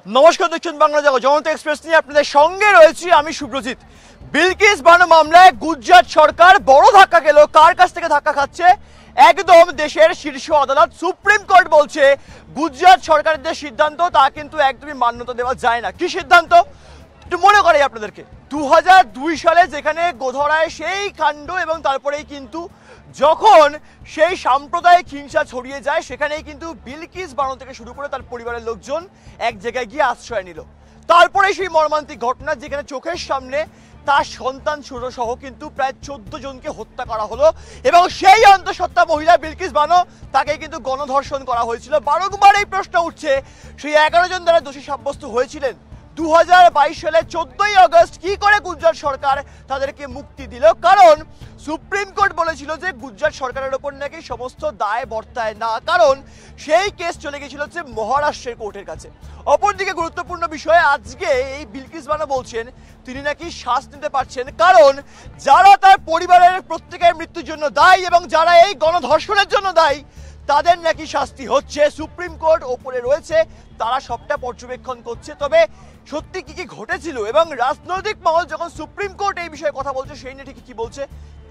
নমস্কার, দেখছেন বাংলা জগৎ এক্সপ্রেস নিয়ে আপনাদের সঙ্গে রয়েছি আমি সুব্রজিৎ। বিলকিস বানো মামলায় গুজরাট সরকার বড় ধাক্কা খেল। কার কাছ থেকে ধাক্কা খাচ্ছে? একদম দেশের শীর্ষ আদালত সুপ্রিম কোর্ট বলছে গুজরাট সরকারের যে সিদ্ধান্ত তা কিন্তু একদমই মান্যতা দেওয়া যায় না। কি সিদ্ধান্ত একটু মনে করাই আপনাদেরকে। 2002 সালে যেখানে গোধরায় সেই কাণ্ড এবং তারপরেই কিন্তু যখন সেই সাম্প্রদায়িক হিংসা ছড়িয়ে যায় সেখানেই কিন্তু বিলকিস বানো থেকে শুরু করে তার পরিবারের লোকজন এক জায়গায় গিয়ে আশ্রয় নিল। তারপরে সেই মর্মান্তিক ঘটনা যেখানে চোখের সামনে তার সন্তান সহ কিন্তু প্রায় 14 জনকে হত্যা করা হলো এবং সেই অন্তঃসত্ত্বা মহিলা বিলকিস বানো তাকে কিন্তু গণধর্ষণ করা হয়েছিল। বারংবার এই প্রশ্ন উঠছে সেই 11 জন দ্বারা দোষী সাব্যস্ত হয়েছিলেন 2022 সালে 14ই আগস্ট কি করে গুজরাট সরকার তাদেরকে মুক্তি দিল? কারণ সুপ্রিম কোর্ট বলেছিল যে গুজরাট সরকারের ওপর নাকি সমস্ত দায় বর্তায় না, কারণ সেই কেস চলে গেছিল হচ্ছে মহারাষ্ট্রের কোর্টের কাছে। অপরদিকে গুরুত্বপূর্ণ বিষয়ে আজকে এই বিলকিস বানো বলছেন তিনি নাকি শ্বাস নিতে পারছেন, কারণ যারা তার পরিবারের প্রত্যেকের মৃত্যুর জন্য দায়ী এবং যারা এই গণধর্ষণের জন্য দায়ী তাদের নাকি শাস্তি হচ্ছে। সুপ্রিম কোর্ট ওপরে রয়েছে, তারা সবটা পর্যবেক্ষণ করছে। তবে সত্যি কি ঘটেছিল এবং রাজনৈতিক মহল যখন সুপ্রিম কোর্ট এই বিষয়ে কথা বলছে সেই নিয়ে ঠিক কি বলছে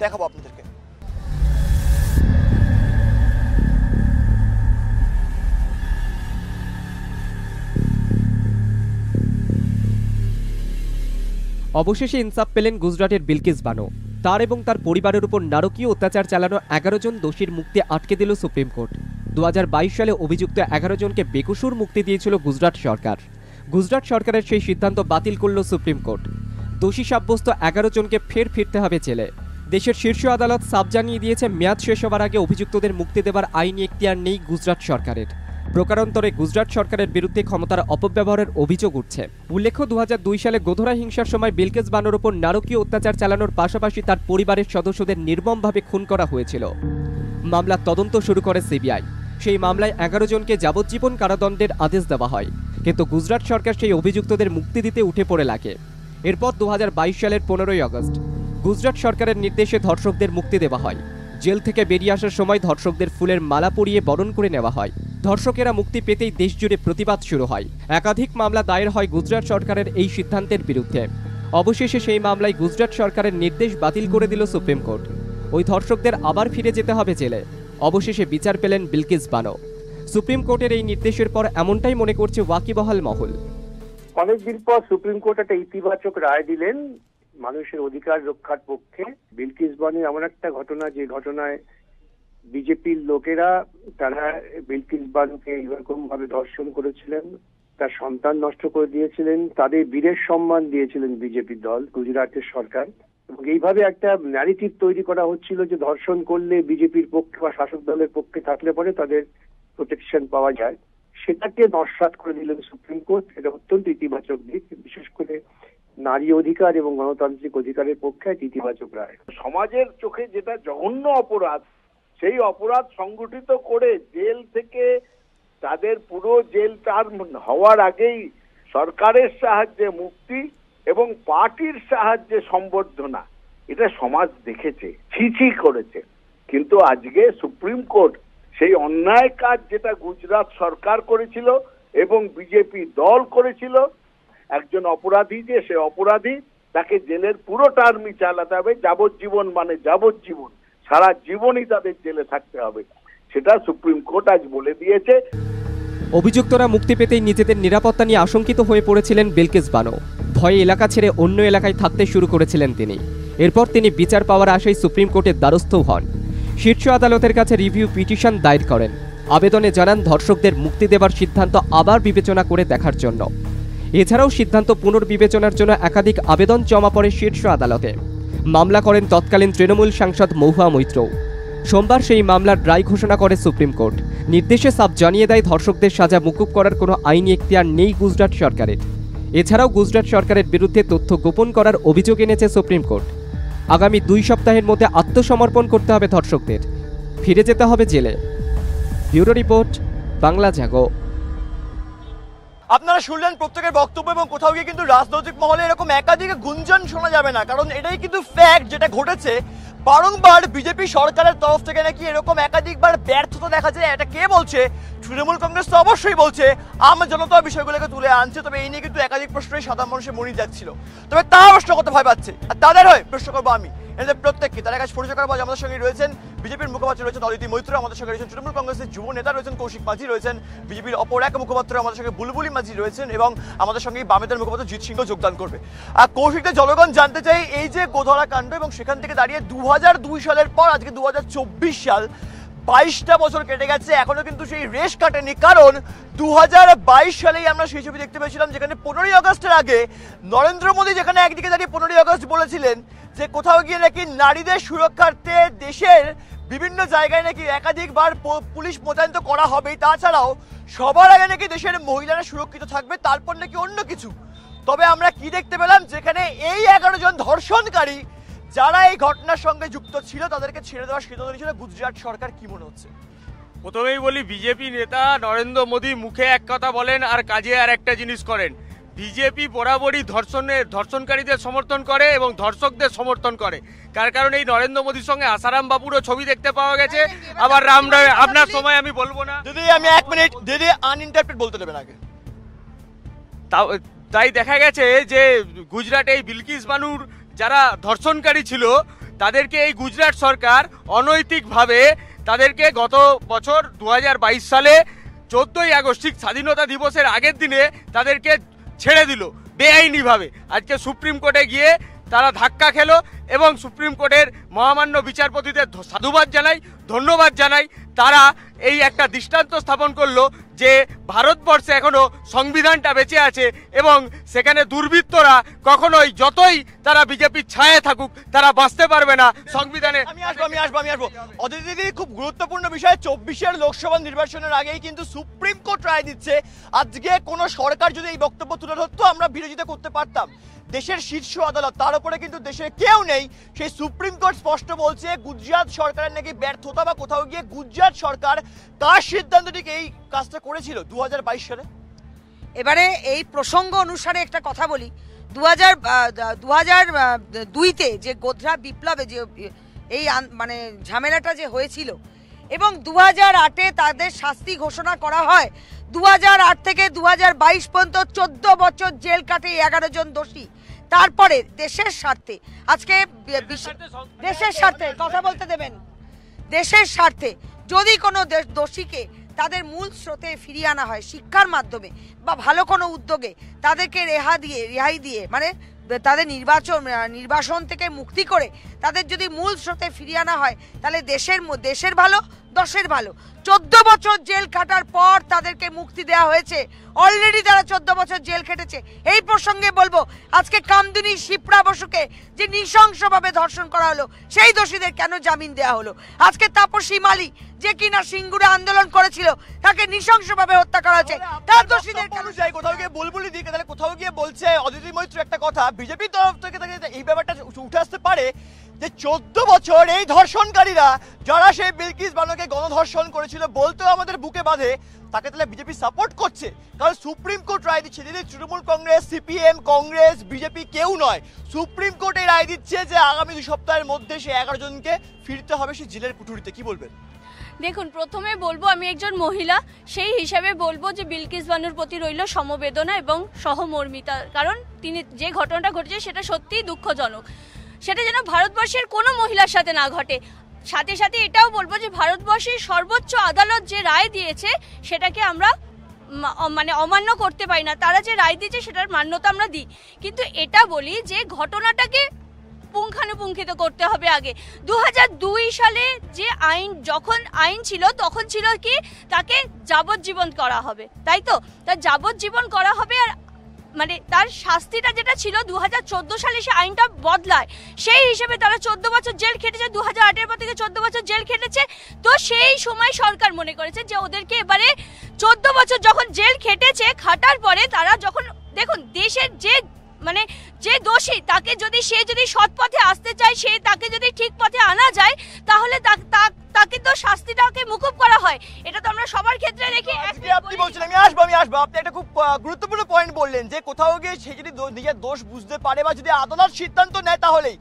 দেখাবো আপনাদেরকে। অবশেষে ইনসাফ পেলেন গুজরাটের বিলকিস বানো। তার এবং তার পরিবারের উপর নারকীয় অত্যাচার চালানো 11 জন দোষীর মুক্তি আটকে দিল সুপ্রিম কোর্ট। 2022 সালে অভিযুক্ত 11 জনকে বেকসুর মুক্তি দিয়েছিল গুজরাট সরকার। গুজরাট সরকারের সেই সিদ্ধান্ত বাতিল করল সুপ্রিম কোর্ট। দোষী সাব্যস্ত 11 জনকে ফিরতে হবে জেলে। দেশের শীর্ষ আদালত সাফ জানিয়ে দিয়েছে মেয়াদ শেষ হবার আগে অভিযুক্তদের মুক্তি দেবার আইনি এখতিয়ার নেই গুজরাট সরকারের। প্রকারান্তরে গুজরাট সরকারের বিরুদ্ধে ক্ষমতার অপব্যবহারের অভিযোগ উঠছে। উল্লেখ্য 2002 সালে গোধরা হিংসার সময় বিলকিস বানোর ওপর নারকীয় অত্যাচার চালানোর পাশাপাশি তার পরিবারের সদস্যদের নির্মমভাবে খুন করা হয়েছিল। মামলার তদন্ত শুরু করে সিবিআই। সেই মামলায় 11 জনকে যাবজ্জীবন কারাদণ্ডের আদেশ দেওয়া হয়, কিন্তু গুজরাট সরকার সেই অভিযুক্তদের মুক্তি দিতে উঠে পড়ে লাগে। এরপর 2022 সালের 15ই আগস্ট গুজরাট সরকারের নির্দেশে ধর্ষকদের মুক্তি দেওয়া হয়। জেল থেকে বেরিয়ে আসার সময় ধর্ষকদের ফুলের মালা পরিয়ে বরণ করে নেওয়া হয়। ধর্ষকেরা মুক্তি পেতেই দেশজুড়ে প্রতিবাদ শুরু হয়। একাধিক মামলা দায়ের হয় গুজরাট সরকারের এই সিদ্ধান্তের বিরুদ্ধে। অবশেষে সেই মামলায় গুজরাট সরকারের নির্দেশ বাতিল করে দিল সুপ্রিম কোর্ট। ওই ধর্ষকদের আবার ফিরে যেতে হবে জেলে। অবশেষে বিচার পেলেন বিলকিস বানো। সুপ্রিম কোর্টের এই নির্দেশের পর এমনটাই মনে করছে ওয়াকিবহাল মহল। অনেকদিন পর সুপ্রিম কোর্ট একটা ইতিবাচক রায় দিলেন মানুষের অধিকার রক্ষার পক্ষে। বিলকিস বানোর এমন একটা ঘটনা, যে ঘটনায় বিজেপির লোকেরা তারা বিলকিস বানোকে এরকম ভাবে ধর্ষণ করেছিলেন, তার সন্তান নষ্ট করে দিয়েছিলেন, তাদের বীরের সম্মান দিয়েছিলেন বিজেপির দল, গুজরাটের সরকার। এবং এইভাবে একটা ন্যারেটিভ তৈরি করা হচ্ছিল যে ধর্ষণ করলে বিজেপির পক্ষে বা শাসক দলের পক্ষে থাকলে পরে তাদের প্রোটেকশন পাওয়া যায়। সেটাকে নস্যাৎ করে দিলেন সুপ্রিম কোর্ট। এটা অত্যন্ত ইতিবাচক দিক, বিশেষ করে নারী অধিকার এবং গণতান্ত্রিক অধিকারের পক্ষে এক ইতিবাচক রায়। সমাজের চোখে যেটা জঘন্য অপরাধ, সেই অপরাধ সংগঠিত করে জেল থেকে তাদের পুরো জেল টার্ম হওয়ার আগেই সরকারের সাহায্যে মুক্তি এবং পার্টির সাহায্যে সম্বর্ধনা, এটা সমাজ দেখেছে, ছিছি করেছে। কিন্তু আজকে সুপ্রিম কোর্ট সেই অন্যায় কাজ যেটা গুজরাট সরকার করেছিল এবং বিজেপি দল করেছিল, একজন অপরাধী যে সে অপরাধী তাকে জেলের পুরো টার্মই চালাতে হবে, যাবজ্জীবন মানে যাবজ্জীবন, সারা জীবনই তাদের জেলে থাকতে হবে, সেটা সুপ্রিম কোর্ট আজ বলে দিয়েছে। অভিযুক্তরা মুক্তি পেতেই নিজেদের নিরাপত্তা নিয়ে আশঙ্কিত হয়ে পড়েছিলেন বিলকিস বানো। ভয়ে এলাকা ছেড়ে অন্য এলাকায় থাকতে শুরু করেছিলেন তিনি। এরপর তিনি বিচার পাওয়ার আশায় সুপ্রিম কোর্টের দ্বারস্থ হন। শীর্ষ আদালতের কাছে রিভিউ পিটিশন দায়ের করেন। আবেদনে জানান ধর্ষকদের মুক্তি দেবার সিদ্ধান্ত আবার বিবেচনা করে দেখার জন্য। এছাড়াও সিদ্ধান্ত পুনর্বিবেচনার জন্য একাধিক আবেদন জমা পড়ে শীর্ষ আদালতে। মামলা করেন তৎকালীন তৃণমূল সাংসদ মহুয়া মৈত্র। সোমবার সেই মামলার রায় ঘোষণা করে সুপ্রিম কোর্ট। নির্দেশে সাফ জানিয়ে দেয় ধর্ষকদের সাজা মুকুব করার কোনো আইনি এখতিয়ার নেই গুজরাট সরকারের। এছাড়াও গুজরাট সরকারের বিরুদ্ধে তথ্য গোপন করার অভিযোগ এনেছে সুপ্রিম কোর্ট। আগামী 2 সপ্তাহের মধ্যে আত্মসমর্পণ করতে হবে ধর্ষকদের, ফিরে যেতে হবে জেলে। ব্যুরো রিপোর্ট, বাংলা জাগো। আপনারা শুনলেন প্রত্যেকের বক্তব্য এবং কোথাও গিয়ে কিন্তু রাজনৈতিক মহলে এরকম একাধিক গুঞ্জন শোনা যাবে না, কারণ এটাই কিন্তু ফ্যাক্ট যেটা ঘটেছে। বারংবার বিজেপি সরকারের তরফ থেকে নাকি এরকম একাধিকবার ব্যর্থতা দেখা যায়। এটা কে বলছে? তৃণমূল কংগ্রেস তো অবশ্যই বলছে আম জনতা বিষয়গুলোকে তুলে আনছে, তবে এই নিয়ে কিন্তু একাধিক প্রশ্নই সাধারণ মানুষের মনে যাচ্ছিল। তবে তারা প্রশ্ন করতে ভয় পাচ্ছে, আর তাদের হয়ে প্রশ্ন করবো আমি এদের প্রত্যেককে। তার কাছে পরিচয় করাবো। আমাদের সঙ্গে রয়েছেন বিজেপির মুখপাত্র রয়েছেন অদিতি মৈত্র, আমাদের সঙ্গে রয়েছেন তৃণমূল কংগ্রেসের যুব নেতা রয়েছেন কৌশিক মাঝি, রয়েছেন বিজেপির অপর এক মুখপাত্র আমাদের সঙ্গে বুলবুলি মাঝি রয়েছেন, এবং আমাদের সঙ্গে বামেদের মুখপাত্র জিৎ সিংহ যোগদান করবে। আর কৌশিকদের জনগণ জানতে চাই এই যে গোধরা কাণ্ড, এবং সেখান থেকে দাঁড়িয়ে 2002 সালের পর আজকে 2024 সাল, 22টা বছর কেটে গেছে, এখনো কিন্তু সেই রেশ কাটেনি। কারণ 2022 সালেই আমরা সেই ছবি দেখতে পেয়েছিলাম যেখানে 15ই আগস্টের আগে নরেন্দ্র মোদী যেখানে একদিকে দাঁড়িয়ে 15ই আগস্ট বলেছিলেন যে কোথাও গিয়ে নাকি নারীদের সুরক্ষার্থে দেশের বিভিন্ন জায়গায় নাকি একাধিকবার পুলিশ মোতায়েন তো করা হবেই, তাছাড়াও সবার আগে নাকি দেশের মহিলারা সুরক্ষিত থাকবে, তারপর নাকি অন্য কিছু। তবে আমরা কি দেখতে পেলাম, যেখানে এই 11 জন ধর্ষণকারী যারা এই ঘটনার সঙ্গে যুক্ত ছিল তাদেরকে ছেড়ে দেওয়ার সিদ্ধান্ত নিয়েছিল গুজরাট সরকার। কি মনে হচ্ছে? প্রথমেই বলি, বিজেপি নেতা নরেন্দ্র মোদী মুখে এক কথা বলেন আর কাজে আর একটা জিনিস করেন। বিজেপি বরাবরই ধর্ষণকারীদের সমর্থন করে এবং ধর্ষকদের সমর্থন করে। কার কারণে এই নরেন্দ্র মোদীর সঙ্গে আসারাম বাবুরও ছবি দেখতে পাওয়া গেছে। আবার আপনার সময় আমি বলবো না দিদি, আমি 1 মিনিট দিদি, আনইন্টারপ্রেট বলতে দেবেন আগে। তাই দেখা গেছে যে গুজরাটে এই বিলকিস বানুর যারা ধর্ষণকারী ছিল তাদেরকে এই গুজরাট সরকার অনৈতিকভাবে তাদেরকে গত বছর 2022 সালে 14ই আগস্ট, ঠিক স্বাধীনতা দিবসের আগের দিনে তাদেরকে ছেড়ে দিল বেআইনিভাবে। আজকে সুপ্রিম কোর্টে গিয়ে তারা ধাক্কা খেলো এবং সুপ্রিম কোর্টের মহামান্য বিচারপতিদের সাধুবাদ জানাই, ধন্যবাদ জানাই। তারা এই একটা দৃষ্টান্ত স্থাপন করলো যে ভারতবর্ষে এখনো সংবিধানটা বেঁচে আছে এবং সেখানে দুর্বৃত্তরা কখনোই যতই তারা বিজেপির ছায়ায় থাকুক তারা বাঁচতে পারবে না সংবিধানে। আমি আসবো। অদিতি দিদি, খুব গুরুত্বপূর্ণ বিষয়, 24-এর লোকসভা নির্বাচনের আগেই কিন্তু সুপ্রিম কোর্ট রায় দিচ্ছে। আজকে কোনো সরকার যদি এই বক্তব্য তুলে ধরতো আমরা বিরোধিতা করতে পারতাম। দেশের শীর্ষ আদালত, তার উপরে কিন্তু দেশে কেউ নেই, সেই সুপ্রিম কোর্ট স্পষ্ট বলছে গুজরাট সরকারের নাকি ব্যর্থতা, বা কোথাও গিয়ে গুজরাট সরকার তার সিদ্ধান্ত ঠিক এই কাজটা করেছিল 2022 সালে। এবারে এই প্রসঙ্গ অনুসারে একটা কথা বলি, 2002-তে যে গোধরা বিপ্লবে যে এই মানে ঝামেলাটা যে হয়েছিল এবং 2008-এ তাদের শাস্তি ঘোষণা করা হয়, 2008 থেকে 2022 পর্যন্ত 14 বছর জেল কাটে 11 জন দোষী। তারপরে দেশের স্বার্থে, আজকে দেশের স্বার্থে কথা বলতে দেবেন, দেশের স্বার্থে যদি কোনো দোষীকে তাদের মূল স্রোতে ফিরিয়ে আনা হয় শিক্ষার মাধ্যমে বা ভালো কোনো উদ্যোগে, তাদেরকে রেহাই দিয়ে মানে তাদের নির্বাসন থেকে মুক্তি করে তাদের যদি মূল স্রোতে ফিরিয়ে আনা হয় তাহলে দেশের ভালো, দশের ভালো। 14 বছর জেল কাটার পর তাদেরকে মুক্তি দেওয়া হয়েছে, অলরেডি তারা 14 বছর জেল খেটেছে। এই প্রসঙ্গে বলবো, আজকে কামদুনি শিপ্রা বসুকে যে নৃশংসভাবে ধর্ষণ করা হলো সেই দোষীদের কেন জামিন দেওয়া হলো? আজকে তাপসী মালি যে কিনা সিঙ্গুরে আন্দোলন করেছিল তাকে নৃশংসভাবে হত্যা করা হয়েছে, তার দোষীদের কেন? কোথাও গিয়ে বুলবুলি দিকে তাহলে কোথাও গিয়ে বলছে অদিতি মৈত্র একটা কথা, বিজেপির তরফ থেকে এই ব্যাপারটা উঠে আসতে পারে যে 14 বছর এই ধর্ষণকারীরা যারা সেই বিলকিস বানুকে গণধর্ষণ করেছিল বলতেও আমাদের বুকে বাঁধে, তাকে তাহলে বিজেপি সাপোর্ট করছে। কারণ সুপ্রিম কোর্ট রায় দিচ্ছে, দিদি তৃণমূল কংগ্রেস, সিপিএম, কংগ্রেস, বিজেপি কেউ নয়, সুপ্রিম কোর্টে রায় দিচ্ছে যে আগামী 2 সপ্তাহের মধ্যে সে 11 জনকে ফিরতে হবে সেই জেলের কুঠুরিতে। কি বলবেন? দেখুন, প্রথমে বলবো আমি একজন মহিলা, সেই হিসাবে বলবো যে বিলকিস বানুর প্রতি রইল সমবেদনা এবং সহমর্মিতা। কারণ তিনি যে ঘটনাটা ঘটেছে সেটা সত্যিই দুঃখজনক, সেটা যেন ভারতবর্ষের কোনো মহিলার সাথে না ঘটে। সাথে সাথে এটাও বলবো যে ভারতবর্ষের সর্বোচ্চ আদালত যে রায় দিয়েছে সেটাকে আমরা মানে অমান্য করতে পারি না। তারা যে রায় দিয়েছে সেটার মান্যতা আমরা দিই, কিন্তু এটা বলি যে ঘটনাটাকে পুঙ্খানুপুঙ্খিত করতে হবে। আগে 2002 সালে যে যখন আইন ছিল তখন ছিল কি তাকে যাবজ্জীবন করা হবে, তাই তো? তার যাবজ্জীবন করা হবে, আর মানে তার শাস্তিটা যেটা ছিল 2014 সালে সে আইনটা বদলায়, সেই হিসেবে তারা 14 বছর জেল খেটেছে। 2008-এর পর থেকে 14 বছর জেল খেটেছে। তো সেই সময় সরকার মনে করেছে যে ওদেরকে এবারে 14 বছর যখন জেল খেটেছে, খাটার পরে তারা যখন দেখুন দেশের যে দোষী তাকে সে যদি সৎ পথে আসতে চায়, তাকে যদি ঠিক পথে আনা যায় তাহলে তাকে তো শাস্তিটাকে মুকুব করা হয়। এটা তো আমরা সবার ক্ষেত্রে দেখি। আপনি বলছেন, আমি আসবো, আপনি একটা খুব গুরুত্বপূর্ণ পয়েন্ট বললেন যে কোথাও গিয়ে সে যদি নিজের দোষ বুঝতে পারে বা যদি আদালত সিদ্ধান্ত নেয় তাহলেই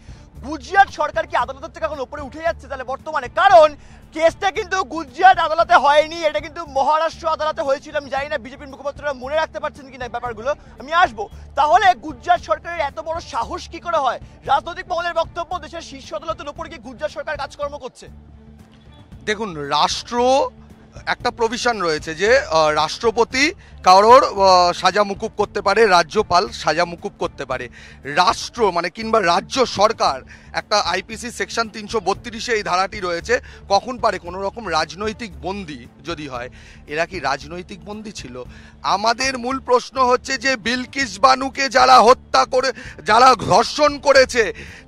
গুজরাট সরকার কি আদালতের থেকে এখন উপরে উঠে যাচ্ছে তাহলে বর্তমানে? কারণ কেসটা কিন্তু গুজরাট আদালতে হয়নি, এটা কিন্তু মহারাষ্ট্র আদালতে হয়েছিল। আমি জানি না বিজেপির মুখপাত্ররা মনে রাখতে পারছেন কিনা ব্যাপারগুলো, আমি আসবো। তাহলে গুজরাট সরকারের এত বড় সাহস কি করে হয়? রাজনৈতিক মহলের বক্তব্য দেশের শীর্ষ আদালতের উপর গিয়ে গুজরাট সরকার কাজকর্ম করছে। দেখুন, রাষ্ট্র একটা প্রভিশন রয়েছে যে রাষ্ট্রপতি কারোর সাজা মুকুব করতে পারে, রাজ্যপাল সাজা মুকুব করতে পারে। রাষ্ট্র মানে কিংবা রাজ্য সরকার একটা আইপিসি সেকশন 332-এ এই ধারাটি রয়েছে, কখন পারে কোনো রকম রাজনৈতিক বন্দী যদি হয়। এরা কি রাজনৈতিক বন্দী ছিল? আমাদের মূল প্রশ্ন হচ্ছে যে বিলকিস বানুকে যারা হত্যা করে, যারা ধর্ষণ করেছে,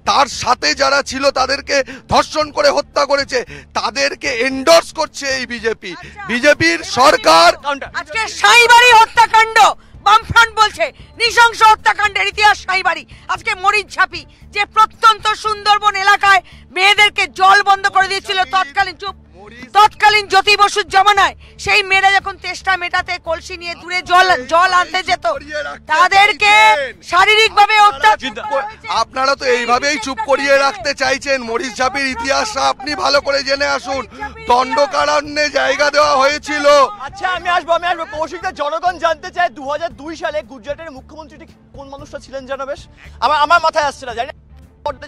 তার সাথে যারা ছিল তাদেরকে ধর্ষণ করে হত্যা করেছে, তাদেরকে এন্ডোর্স করছে এই বিজেপি, বিজেপির সরকার। আজকে সাইবাড়ি হত্যাকাণ্ড বামফ্রন্ট বলছে নৃশংস হত্যাকাণ্ডের ইতিহাস সাইবাড়ি। আজকে মরিচঝাপি যে প্রত্যন্ত সুন্দরবন এলাকায় মেয়েদেরকে জল বন্ধ করে দিয়েছিল তৎকালীন জ্যোতি বসুর জমানায়, সেই মেয়েরা যখন তেষ্টা মেটাতে কলসি নিয়ে দূরে জল আনতে যেত, তাদেরকে শারীরিকভাবে আপনারা তো এইভাবেই চুপ করিয়ে রাখতে চাইছেন। মরিচঝাপির ইতিহাসটা আপনি ভালো করে জেনে আসুন। দণ্ডকারণ্যে জায়গা দেওয়া হয়েছিল। আচ্ছা, আমি আসবো। কৌশিকদা, জনগণ জানতে চায় 2002 সালে গুজরাটের মুখ্যমন্ত্রী ঠিক কোন মানুষটা ছিলেন যেন? বেশ আমার মাথায় আসছে না, জানি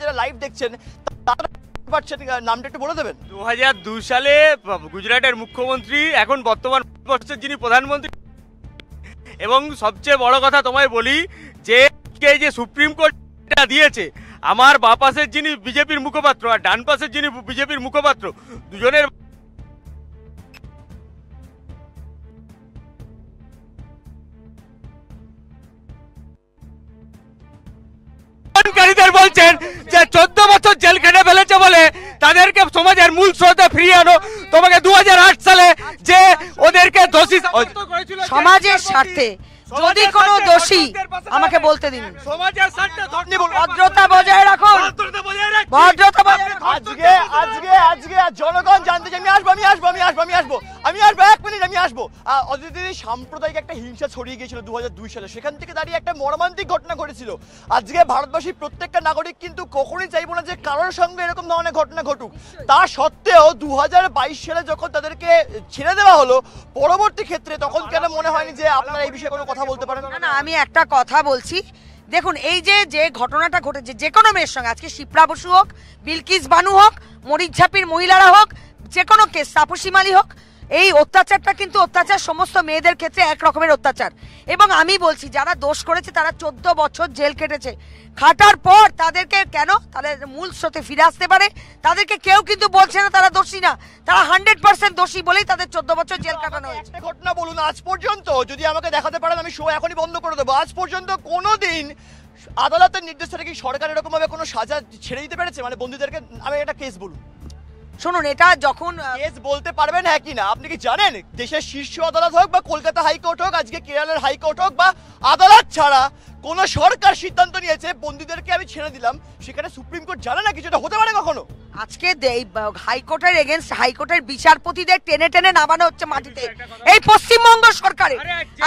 যারা লাইভ দেখছেন তারা পাচ্ছেন, নামটা একটু বলে দেবেন। 2002 সালে গুজরাটের মুখ্যমন্ত্রী, এখন বর্তমান ভারতবর্ষের যিনি প্রধানমন্ত্রী। এবং সবচেয়ে বড় কথা তোমায় বলি যে যে সুপ্রিম কোর্ট দিয়েছে, আমার বাঁ পাশের যিনি বিজেপির মুখপাত্র আর ডান পাশের যিনি বিজেপির মুখপাত্র, দুজনের বলছেন যে 14 বছর জেল খেটে ফেলেছে বলে তাদেরকে সমাজের মূল স্রোতে ফিরিয়ে আনো। তোমাকে 2008 সালে যে ওদেরকে দোষী সমাজের স্বার্থে যদি কোনো দোষী, আমাকে বলতে দিন, সমাজের স্বার্থে ভদ্রতা বজায় রাখুন, ভদ্রতা বজায় রাখুন। আজকে জনগণ জানতে চাই। আমি আসবো 1 মিনিট, আমি আসবো। অদিতি, সাম্প্রদায়িক একটা হিংসা ছড়িয়ে গিয়েছিল 2002 সালে, সেখান থেকে দাঁড়িয়ে একটা মর্মান্তিক ঘটনা ঘটেছিল। আজকে ভারতবাসীর প্রত্যেকটা নাগরিক কিন্তু কখনোই চাইবো না যে কারোর সঙ্গে এরকম ধরনের ঘটনা ঘটুক। তা সত্ত্বেও 2022 সালে যখন তাদেরকে ছেড়ে দেওয়া হলো, পরবর্তী ক্ষেত্রে তখন কেন মনে হয়নি যে আপনারা এই বিষয়ে কোনো কথা বলতে পারেন? না, আমি একটা কথা বলছি। দেখুন, এই যে ঘটনাটা ঘটেছে যে কোনো মেয়ের সঙ্গে, আজকে শিপ্রা বসু হোক, বিলকিস বানু হোক, মরিচঝাপির মহিলারা হোক, যে কোনো কেস, তাপসী মালি হোক, এই অত্যাচারটা কিন্তু অত্যাচার সমস্ত মেয়েদের ক্ষেত্রে এক রকমের অত্যাচার। এবং আমি বলছি যারা দোষ করেছে তারা 14 বছর জেল কেটেছে। খাটার পর তাদেরকে কেন তাদের মূল স্রোতে ফিরে আসতে পারে? তাদেরকে কেউ কিন্তু বলছে না তারা দোষী না, তারা 100% দোষী বলেই তাদের 14 বছর জেল কাটানো হয়েছে। একটা ঘটনা বলুন আজ পর্যন্ত, যদি আমাকে দেখাতে পারেন আমি শো এখনই বন্ধ করে দেবো। আজ পর্যন্ত কোনোদিন আদালতের নির্দেশে কি সরকার এরকম ভাবে কোনো সাজা ছেড়ে দিতে পেরেছে মানে বন্দীদেরকে? আমি একটা কেস বলুন। শুনুন, এটা যখন কেস বলতে পারবেন হ্যাঁ কি না? আপনি কি জানেন দেশের শীর্ষ আদালত হোক বা কলকাতা হাইকোর্ট হোক, আজকে কেরলের হাইকোর্ট হোক বা আদালত ছাড়া কোন সরকার সিদ্ধান্ত নিয়েছে বন্দীদেরকে আমি ছেড়ে দিলাম, সেখানে সুপ্রিম কোর্ট জানে না কিছুটা হতে পারে কখনো? আজকে হাইকোর্টের এগেনস্ট হাইকোর্টের বিচারপতিদের টেনে টেনে নামানো হচ্ছে মাটিতে এই পশ্চিমবঙ্গ সরকারে।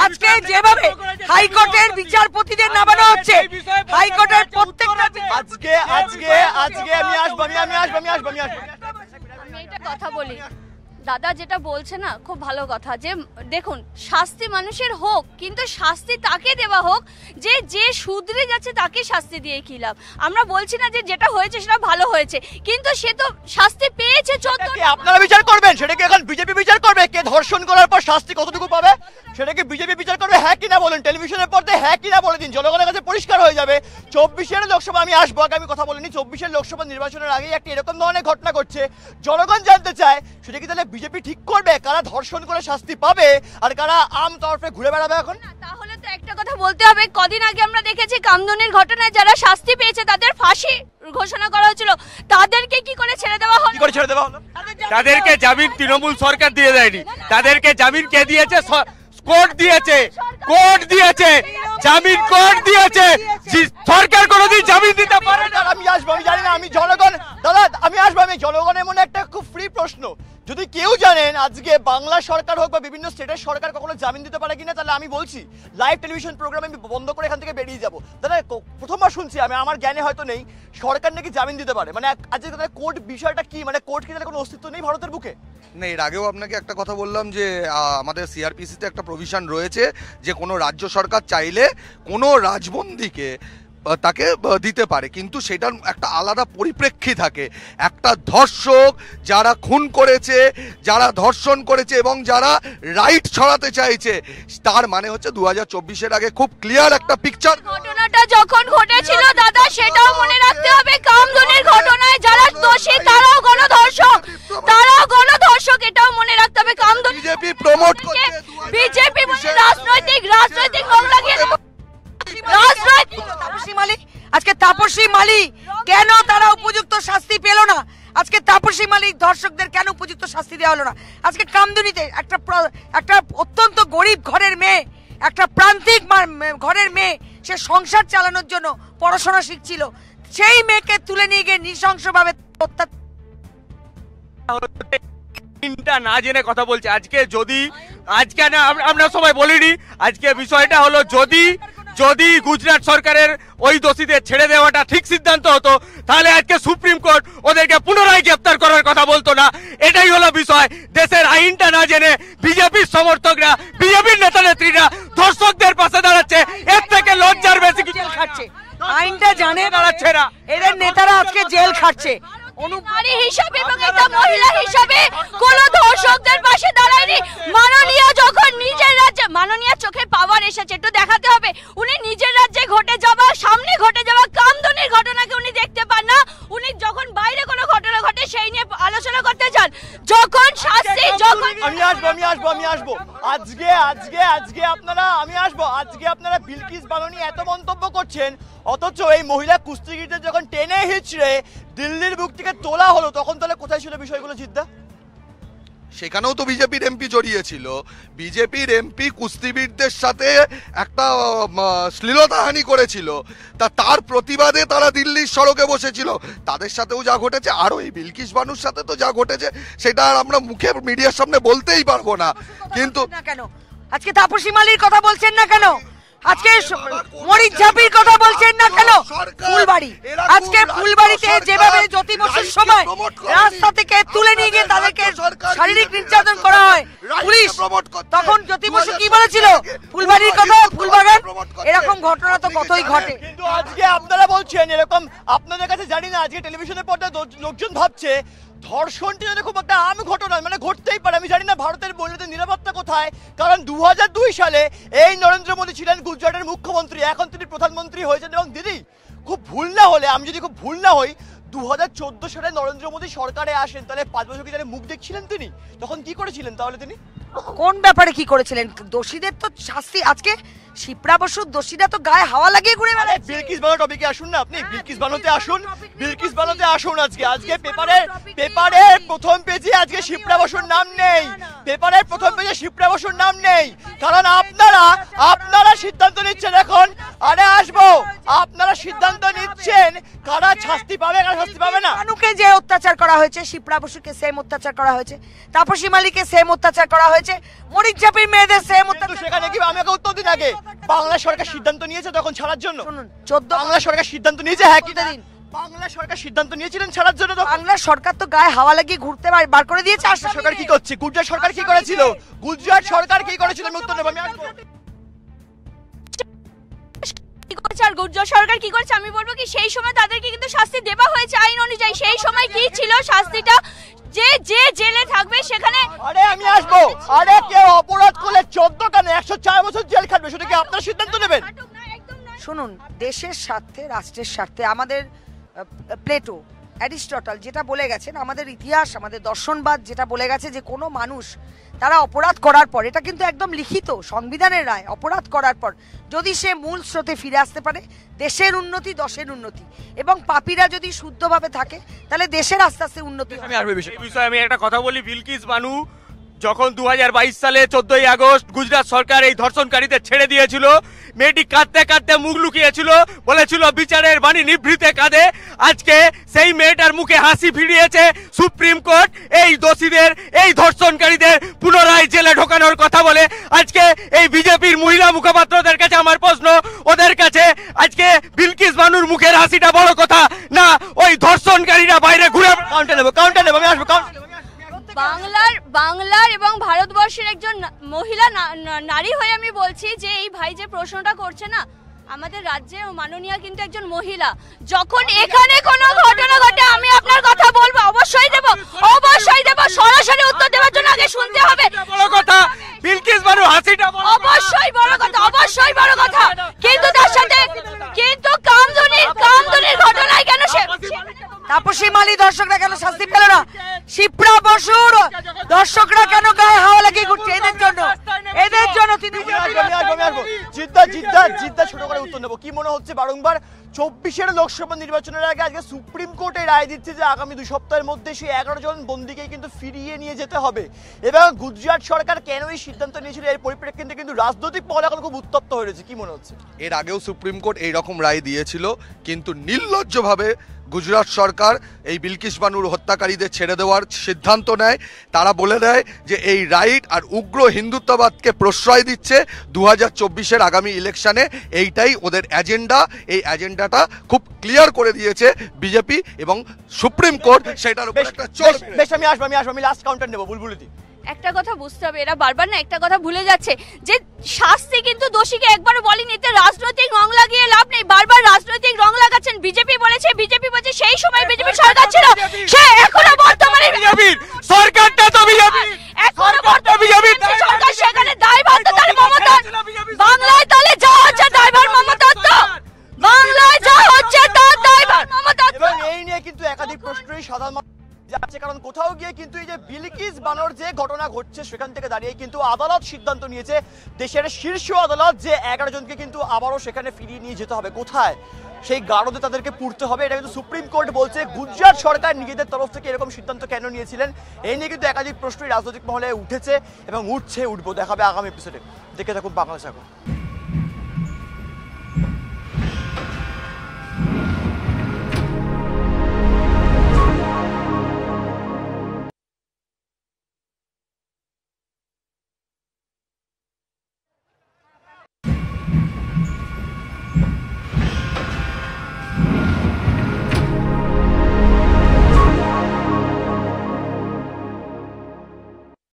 আজকে যেভাবে হাইকোর্টের বিচারপতিদের নামানো হচ্ছে, হাইকোর্টের প্রত্যেকটা আজকে আমি আসবো। আমি একটা কথা বলি, দাদা যেটা বলছে না খুব ভালো কথা, যে দেখুন শাস্তি মানুষের হোক, কিন্তু শাস্তি তাকে দেওয়া হোক যে শুধরে যাচ্ছে, তাকে শাস্তি দিয়ে কি লাভ? আমরা বলছি না যে যেটা হয়েছে সেটা ভালো হয়েছে, কিন্তু সে তো শাস্তি পেয়েছে। আপনারা বিচার করবেন, সেটা কি এখন বিজেপি বিচার করবে? কে ধর্ষণ করার পর শাস্তি কতটুকু পাবে সেটা কি বিজেপি বিচার করবে? হ্যাঁ কিনা বলেন, টেলিভিশনের পর্দায় হ্যাঁ কিনা বলে দিন, জনগণের কাছে পরিষ্কার হয়ে যাবে। 24-এর লোকসভা, আমি আসবো আগে, আমি কথা বলিনি, 24-এর লোকসভা নির্বাচনের আগেই একটা এরকম ধরনের ঘটনা ঘটছে। জনগণ জানতে চায় সেটা কি তাহলে বিজেপি ঠিক করবে কারা ধর্ষণ করে শাস্তি পাবে আর কারা আম তরফে ঘুরে বেড়াবে? এখন তাহলে তো একটা কথা বলতে হবে, কদিন আগে আমরা দেখেছি কামদুনির ঘটনায় যারা শাস্তি পেয়েছে তাদের ফাঁসি ঘোষণা করা হয়েছিল, তাদেরকে কি করে ছেড়ে দেওয়া হলো? কি করে ছেড়ে দেওয়া হলো? তাদেরকে জামিন তৃণমূল সরকার দিয়ে দেয়নি, তাদেরকে জামিন কে দিয়েছে? কোর্ট দিয়েছে, জামিন কোর্ট দিয়েছে, সরকার কোনোদিন জামিন দিতে পারে না। আমি আসবো, আমি জানি না, আমি জনগণ, দাদা আমি আসবো, আমি জনগণের মনে একটা খুব ফ্রি প্রশ্ন, যদি কেউ জানেন আজকে বাংলা সরকার হোক বা বিভিন্ন স্টেটের সরকার কখনো জামিন দিতে পারে কিনা, তাহলে আমি বলছি লাইভ টেলিভিশন প্রোগ্রাম আমি বন্ধ করে এখান থেকে বেরিয়ে যাব। দাদা প্রথমবার শুনছি আমি, আমার জ্ঞানে হয়তো নেই, সরকার নাকি জামিন দিতে পারে, মানে আজকে তাহলে কোর্ট বিষয়টা কি, মানে কোর্ট কি তাহলে কোনো অস্তিত্ব নেই ভারতের বুকে? না, এর আগেও আপনাকে একটা কথা বললাম যে আমাদের সিআরপিসিতে একটা প্রভিশন রয়েছে যে কোনো রাজ্য সরকার চাইলে কোনো রাজবন্দীকে তাকে দিতে পারে, কিন্তু সেটার একটা আলাদা পরিপ্রেক্ষী থাকে। একটা ধর্ষক যারা খুন করেছে, যারা ধর্ষণ করেছে এবং যারা রাইট ছড়াতে চাইছে, তার মানে হচ্ছে 2024-এর আগে খুব ক্লিয়ার একটা পিকচার। ঘটনাটা যখন ঘটেছিল দাদা, সেটাও মনে রাখতে হবে, কামদুনির ঘটনায় যারা দোষী তারাও গণধর্ষক, এটাও মনে রাখতে হবে। কামদুনি বিজেপি প্রমোট করছে, বিজেপি রাজনৈতিক রং লাগিয়ে তাপসী মালিক, আজকে তাপসী মালিক কেন তারা উপযুক্ত শাস্তি পেল না? আজকে তাপসী মালিক ধর্ষকদের কেন উপযুক্ত শাস্তি দেওয়া হলো না? আজকে কামদুনিতে একটা অত্যন্ত গরিব ঘরের মেয়ে, একটা প্রান্তিক ঘরের মেয়ে, সে সংসার চালানোর জন্য পড়াশোনা শিখছিল, সেই মেয়েকে তুলে নিয়ে গিয়ে নৃশংসভাবে না জেনে কথা বলছে। আজকে না আমরা সবাই বলিনি, আজকে বিষয়টা হলো যদি গুজরাট সরকারের ওই দোষীদের ছেড়ে দেওয়াটা ঠিক সিদ্ধান্ত হতো, তাহলে আজকে সুপ্রিম কোর্ট ওদেরকে পুনরায় গ্রেপ্তার করার কথা বলতো না। এটাই হলো বিষয়। দেশের আইনটা না জেনে বিজেপির সমর্থকরা, বিজেপির নেতা নেত্রীরা ধর্ষকদের পাশে দাঁড়াচ্ছে, এর থেকে লজ্জার বেশি কিছু খাচ্ছে। আইনটা জানে দাঁড়াচ্ছে না, এদের নেতারা আজকে জেল খাচ্ছে। নারী হিসাবে এবং একটা মহিলা হিসাবে কোন ধর্ষকদের পাশে দাঁড়ায়নি। মাননীয় যখন নিজের রাজ্যে, মাননীয় চোখে পাওয়ার এসেছে, একটু দেখাতে হবে, উনি নিজের রাজ্যে সামনে ঘটে যাওয়া কামদুনির ঘটনাকে উনি দেখতে পান না। উনি যখন বাইরে কোনো ঘটনা ঘটে সেই নিয়ে আলোচনা করতে চান, যখন শাস্তি, যখন আমি আসবো আজকে আপনারা বিলকিস বানো নিয়ে এত মন্তব্য করছেন, অথচ এই মহিলা কুস্তিগিরদের যখন টেনে হিচড়ে দিল্লির বুক থেকে তোলা হলো, তখন তাহলে কোথায় ছিল বিষয়গুলো জিদ্দা? সেখানেও তো বিজেপির এমপি জড়িয়েছিল। বিজেপির এমপি কুস্তিবীরদের সাথে একটা শ্লীলতাহানি করেছিল, তার প্রতিবাদে তারা দিল্লির সড়কে বসেছিল। তাদের সাথেও যা ঘটেছে, আরও এই বিলকিস বানুর সাথে তো যা ঘটেছে, সেটা আর আমরা মুখে মিডিয়ার সামনে বলতেই পারবো না। কিন্তু কেন আজকে তাপসী মালির কথা বলছেন না কেন? আজকে মরিচ ঝাপির কথা বলছেন না কেন? ফুলবাড়ি, আজকে ফুলবাড়িতে যেভাবে জ্যোতি বসুর সময় রাস্তা থেকে তুলে নিয়ে গিয়ে তাদেরকে শারীরিক নির্যাতন করা হয় পুলিশ, তখন জ্যোতি বসু কি বলেছিল? ফুলবাড়ির কথা, ফুলবাগান, এরকম ঘটনা তো কতই ঘটে। কিন্তু আজকে আপনারা বলছেন এরকম, আপনাদের কাছে জানি না, আজকে টেলিভিশনের পর্দায় লোকজন ভাবছে ধর্ষণটি যদি খুব একটা আম ঘটনা, মানে ঘটতেই পারে, আমি জানি না ভারতের মহিলাদের নিরাপত্তা কোথায়, কারণ 2002 সালে এই নরেন্দ্র মোদী ছিলেন গুজরাটের মুখ্যমন্ত্রী, এখন তিনি প্রধানমন্ত্রী হয়েছেন। এবং দিদি খুব ভুল না হলে, আমি যদি খুব ভুল না হই, 2014 সালে নরেন্দ্র মোদী সরকারে আসেন, তাহলে 5 বছর কি তাহলে মুখ দেখছিলেন তিনি? তখন কি করেছিলেন তাহলে তিনি? কোন ব্যাপারে কি করেছিলেন? দোষীদের তো শাস্তি, আজকে শিপ্রা বসুর দোষীরা তো গায়ে হাওয়া লাগিয়ে ঘুরে বেড়াচ্ছে। বিলকিস বানো টপিকে আসুন না, আপনি বিলকিস বানোতে আসুন। আজকে পেপারের প্রথম পেজে আজকে শিপ্রা বসুর নাম নেই, পেপারের প্রথম পেজে শিপ্রা বসুর নাম নেই, কারণ আপনারা সিদ্ধান্ত নিচ্ছেন এখন। আপনারা সিদ্ধান্ত নিচ্ছেন কারা শাস্তি পাবে, কারা শাস্তি পাবে না। মানুকে যে অত্যাচার করা হয়েছে, শিপ্রা বসুকে সেম অত্যাচার করা হয়েছে, তাপসী মালিককে সেম অত্যাচার করা হয়েছে, মরিচ ঝাপির মেয়েদের সেম অত্যাচার। সেখানে কি আমাকে উত্তর দিন আগে, বাংলা সরকার সিদ্ধান্ত নিয়েছে তখন ছাড়ার জন্য? শুনুন, 14 বাংলা সরকার সিদ্ধান্ত নিয়েছে, হ্যাঁ কি দিন বাংলা সরকার সিদ্ধান্ত নিয়েছিলেন ছাড়ার জন্য? বাংলা সরকার তো গায়ে হাওয়া লাগিয়ে ঘুরতে বার করে দিয়েছে। আর সরকার কি করছে? গুজরাট সরকার কি করেছিল? উত্তর নেব আমি। আর গুজরাট সরকার কি করেছে আমি বলবো কি, সেই সময় তাদেরকে কিন্তু শাস্তি দেওয়া হয়েছে আইন অনুযায়ী। সেই সময় কি ছিল শাস্তিটা? যে জেলে থাকবে সেখানে। আমি আসবো, কেউ অপরাধ করলে 14 কেন 104 বছর জেল খাটবে, সেটা কি আপনারা সিদ্ধান্ত নেবেন? শুনুন, দেশের স্বার্থে, রাষ্ট্রের স্বার্থে, আমাদের প্লেটো, অ্যারিস্টটল যেটা বলে গেছেন, আমাদের ইতিহাস, আমাদের দর্শনবাদ যেটা বলে গেছে যে কোনো মানুষ তারা অপরাধ করার পর, এটা কিন্তু একদম লিখিত সংবিধানের রায়, অপরাধ করার পর যদি সে মূল স্রোতে ফিরে আসতে পারে, দেশের উন্নতি, দশের উন্নতি, এবং পাপীরা যদি শুদ্ধভাবে থাকে, তাহলে দেশের আস্তে আস্তে উন্নতি। এই বিষয়ে আমি একটা কথা বলি, বিলকিস বানু যখন 2022 সালে 14ই আগস্ট গুজরাট সরকার এই ধর্ষণকারীদের ছেড়ে দিয়েছিল, মেয়েটি কাঁদতে কাঁদতে মুখ লুকিয়েছিল, বলেছিল বিচারের বাণী নিভৃতে কাঁদে। আজকে সেই মেয়েটার মুখে হাসি ফিরিয়েছে সুপ্রিম কোর্ট এই দোষীদের, এই ধর্ষণকারীদের পুনরায় জেলে ঢোকানোর কথা বলে। আজকে এই বিজেপির মহিলা মুখপাত্রদের কাছে আমার প্রশ্ন, ওদের কাছে আজকে বিলকিস বানুর মুখের হাসিটা বড় কথা না ওই ধর্ষণকারীরা বাইরে ঘুরে? কাউন্টার নেবো আমি আসবো বাংলার এবং ভারতবর্ষের একজন মহিলা নারী হয়ে আমি বলছি যে এই ভাই যে প্রশ্নটা করছে না, আমাদের রাজ্যে মাননীয় কিন্তু একজন মহিলা। যখন এখানে কোনো ঘটনা ঘটে আমি আপনার কথা বলবো, অবশ্যই দেব, সরাসরি উত্তর দেওয়ার জন্য আগে শুনতে হবে। বড় কথা বিলকিস বানু হাসিটা অবশ্যই বড় কথা, কিন্তু তার সাথে কিন্তু কামদুনির ঘটনায় কেন সে তাপসী মালি দর্শকরা কেন শাস্তি পেল না? শিপ্রা বসুর দর্শকরা কেন গায়ে হাওয়া লাগিয়ে ঘুরছে? এদের জন্য তিনি জিদ্দা ছোট করে উত্তর নেবো। কি মনে হচ্ছে বারংবার 24-এর লোকসভা নির্বাচনের আগে আজকে সুপ্রিম কোর্টে রায় দিচ্ছে যে আগামী 2 সপ্তাহের মধ্যে সেই 11 জন বন্দীকে কিন্তু ফিরিয়ে নিয়ে যেতে হবে, এবং গুজরাট সরকার কেন এই সিদ্ধান্ত নিয়েছিল এর পরিপ্রেক্ষিতে কিন্তু রাজনৈতিক মহল এখন খুব উত্তপ্ত হয়ে রয়েছে। কি মনে হচ্ছে? এর আগেও সুপ্রিম কোর্ট এইরকম রায় দিয়েছিল, কিন্তু নির্লজ্জভাবে গুজরাট সরকার এই বিলকিস বানুর হত্যাকারীদের ছেড়ে দেওয়ার সিদ্ধান্ত নেয়। তারা বলে দেয় যে এই রাইট আর উগ্র হিন্দুত্ববাদকে প্রশ্রয় দিচ্ছে 2024-এর আগামী ইলেকশনে, এইটাই ওদের এজেন্ডা। এই এজেন্ডাটা খুব ক্লিয়ার করে দিয়েছে বিজেপি এবং সুপ্রিম কোর্ট, সেটার উপর একটা বেশ আমি আসবো আমি লাস্ট কাউন্টার নেবো। বুলবুলিদি, একটা কথা বুঝতে হবে, এরা বারবার না একটা কথা ভুলে যাচ্ছে যে শাস্তি কিন্তু দোষীকে একবারও বলেনি, এতে রাজনৈতিক রং লাগিয়ে লাভ নেই। বারবার রাজনৈতিক রং লাগাচ্ছেন। বিজেপি বলেছে সেই সময় বিজেপি সরকার ছিল, সে এখনো বর্তমানে বিজেপির সরকারটা তো বিজেপি, এখনো বর্তমানে বিজেপির সরকার, সেখানে দায়ভার তো তার মমতা। বাংলায় তাহলে যা হচ্ছে দায়ভার মমতা, তো বাংলায় যা হচ্ছে তার দায়ভার মমতা। এবং এই নিয়ে কিন্তু একাধিক প্রশ্নই সাধারণ যাচ্ছে, কারণ কোথাও গিয়ে কিন্তু এই যে বিলকিস বানুর যে ঘটনা ঘটছে সেখান থেকে দাঁড়িয়ে কিন্তু আদালত সিদ্ধান্ত নিয়েছে, দেশের শীর্ষ আদালত, যে 11 জনকে কিন্তু আবারও সেখানে ফিরিয়ে নিয়ে যেতে হবে। কোথায়? সেই গারদে তাদেরকে পুড়তে হবে। এটা কিন্তু সুপ্রিম কোর্ট বলছে। গুজরাট সরকার নিজেদের তরফ থেকে এরকম সিদ্ধান্ত কেন নিয়েছিলেন এই নিয়ে কিন্তু একাধিক প্রশ্নই রাজনৈতিক মহলে উঠেছে এবং উঠবে। দেখাবে আগামী এপিসোডে। দেখে থাকুন বাংলাদেশ এখন।